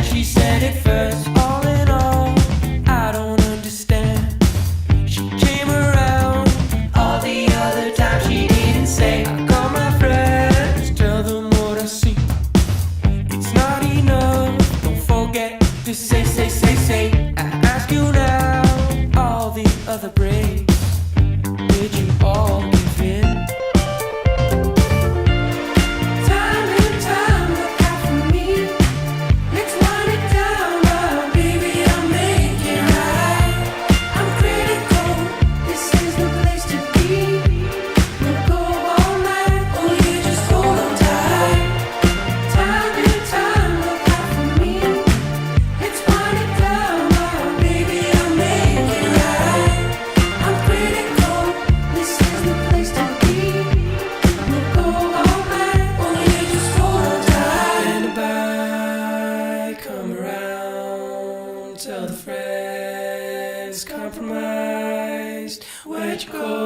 she said it first. All in all, I don't understand. She came around all the other times she didn't say. I call my friends, tell them what I see. It's not enough, don't forget to say. I ask you now, all the other breaks, did you all give in? Time and time, look out for me. Let's wind it down, oh, baby, I'll make it right. I'm critical, this is the place to be. We'll go all night, oh yeah, just hold on tight. Time and time, look out for me. Let's wind it down, oh, baby, I'll make it right. I'm critical, this is the place to be. We'll go all night, oh yeah, just hold on tight. Bend a bye, come around, tell the friends, compromised. Where'd you go?